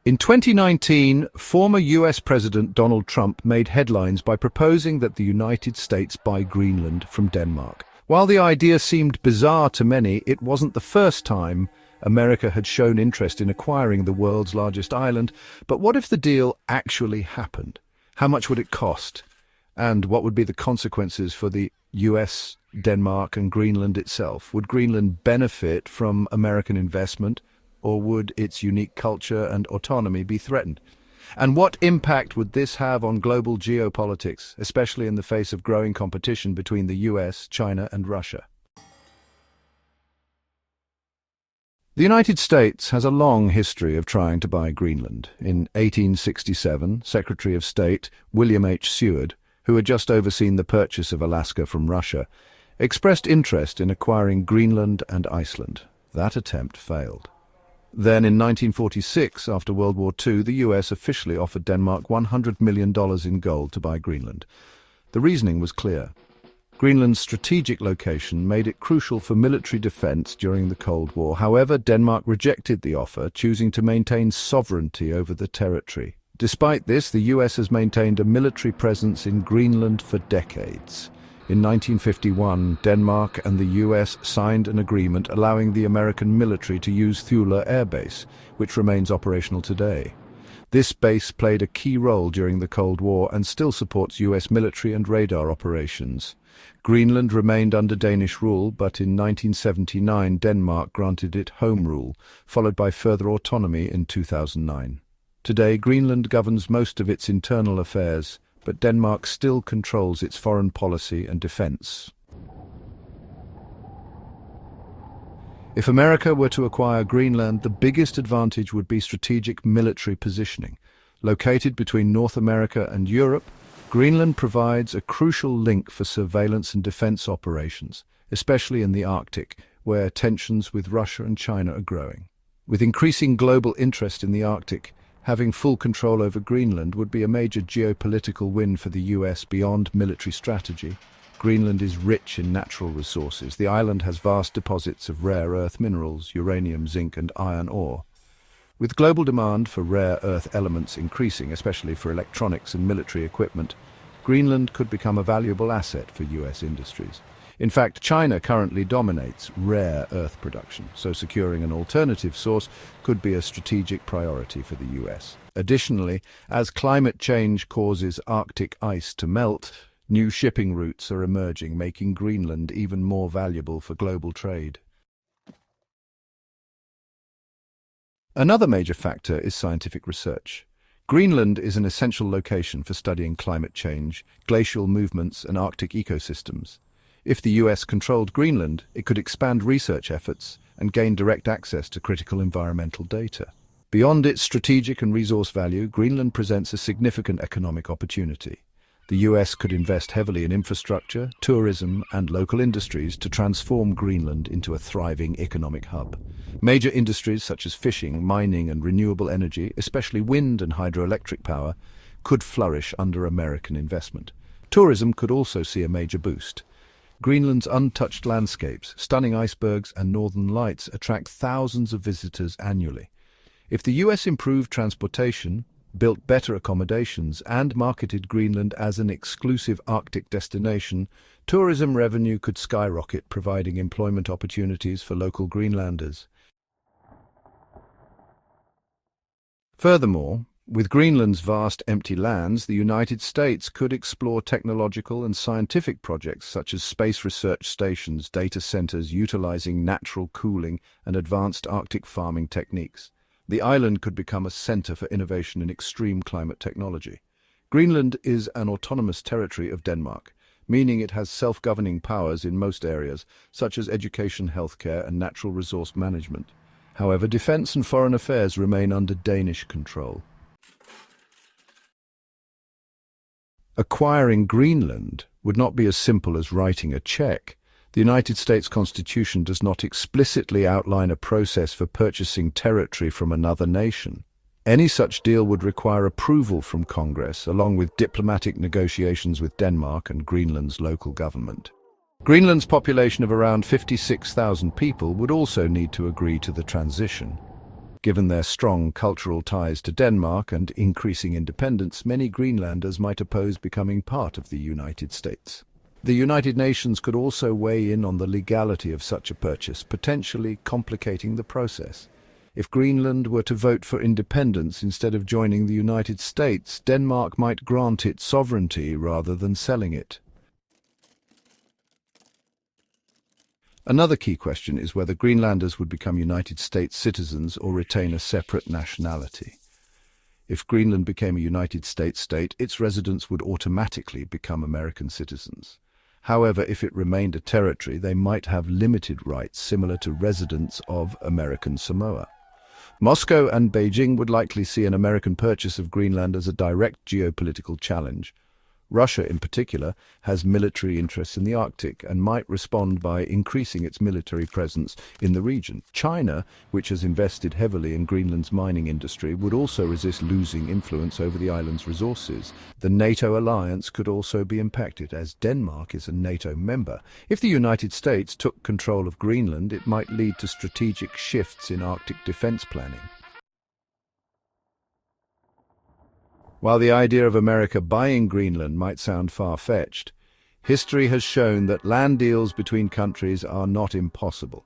In 2019, former US President Donald Trump made headlines by proposing that the United States buy Greenland from Denmark. While the idea seemed bizarre to many, it wasn't the first time America had shown interest in acquiring the world's largest island. But what if the deal actually happened? How much would it cost? And what would be the consequences for the US, Denmark, and Greenland itself? Would Greenland benefit from American investment, or would its unique culture and autonomy be threatened? And what impact would this have on global geopolitics, especially in the face of growing competition between the US, China, and Russia? The United States has a long history of trying to buy Greenland. In 1867, Secretary of State William H. Seward, who had just overseen the purchase of Alaska from Russia, expressed interest in acquiring Greenland and Iceland. That attempt failed. Then in 1946, after World War II, the US officially offered Denmark $100 million in gold to buy Greenland. The reasoning was clear. Greenland's strategic location made it crucial for military defense during the Cold War. However, Denmark rejected the offer, choosing to maintain sovereignty over the territory. Despite this, the US has maintained a military presence in Greenland for decades. In 1951, Denmark and the US signed an agreement allowing the American military to use Thule Air Base, which remains operational today. This base played a key role during the Cold War and still supports US military and radar operations. Greenland remained under Danish rule, but in 1979 Denmark granted it home rule, followed by further autonomy in 2009. Today, Greenland governs most of its internal affairs, but Denmark still controls its foreign policy and defense. If America were to acquire Greenland, the biggest advantage would be strategic military positioning. Located between North America and Europe, Greenland provides a crucial link for surveillance and defense operations, especially in the Arctic, where tensions with Russia and China are growing. With increasing global interest in the Arctic, having full control over Greenland would be a major geopolitical win for the US beyond military strategy. Greenland is rich in natural resources. The island has vast deposits of rare earth minerals, uranium, zinc, and iron ore. With global demand for rare earth elements increasing, especially for electronics and military equipment, Greenland could become a valuable asset for US industries. In fact, China currently dominates rare earth production, so securing an alternative source could be a strategic priority for the US. Additionally, as climate change causes Arctic ice to melt, new shipping routes are emerging, making Greenland even more valuable for global trade. Another major factor is scientific research. Greenland is an essential location for studying climate change, glacial movements, and Arctic ecosystems. If the US controlled Greenland, it could expand research efforts and gain direct access to critical environmental data. Beyond its strategic and resource value, Greenland presents a significant economic opportunity. The US could invest heavily in infrastructure, tourism, and local industries to transform Greenland into a thriving economic hub. Major industries such as fishing, mining, and renewable energy, especially wind and hydroelectric power, could flourish under American investment. Tourism could also see a major boost. Greenland's untouched landscapes, stunning icebergs, and northern lights attract thousands of visitors annually. If the US improved transportation, built better accommodations, and marketed Greenland as an exclusive Arctic destination, tourism revenue could skyrocket, providing employment opportunities for local Greenlanders. Furthermore, with Greenland's vast empty lands, the United States could explore technological and scientific projects such as space research stations, data centers utilizing natural cooling, and advanced Arctic farming techniques. The island could become a center for innovation in extreme climate technology. Greenland is an autonomous territory of Denmark, meaning it has self-governing powers in most areas, such as education, healthcare, and natural resource management. However, defense and foreign affairs remain under Danish control. Acquiring Greenland would not be as simple as writing a check. The United States Constitution does not explicitly outline a process for purchasing territory from another nation. Any such deal would require approval from Congress, along with diplomatic negotiations with Denmark and Greenland's local government. Greenland's population of around 56,000 people would also need to agree to the transition. Given their strong cultural ties to Denmark and increasing independence, many Greenlanders might oppose becoming part of the United States. The United Nations could also weigh in on the legality of such a purchase, potentially complicating the process. If Greenland were to vote for independence instead of joining the United States, Denmark might grant it sovereignty rather than selling it. Another key question is whether Greenlanders would become United States citizens or retain a separate nationality. If Greenland became a United States state, its residents would automatically become American citizens. However, if it remained a territory, they might have limited rights similar to residents of American Samoa. Moscow and Beijing would likely see an American purchase of Greenland as a direct geopolitical challenge. Russia, in particular, has military interests in the Arctic and might respond by increasing its military presence in the region. China, which has invested heavily in Greenland's mining industry, would also resist losing influence over the island's resources. The NATO alliance could also be impacted, as Denmark is a NATO member. If the United States took control of Greenland, it might lead to strategic shifts in Arctic defense planning. While the idea of America buying Greenland might sound far-fetched, history has shown that land deals between countries are not impossible.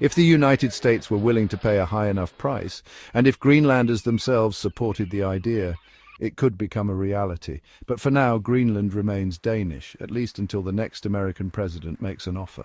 If the United States were willing to pay a high enough price, and if Greenlanders themselves supported the idea, it could become a reality. But for now, Greenland remains Danish, at least until the next American president makes an offer.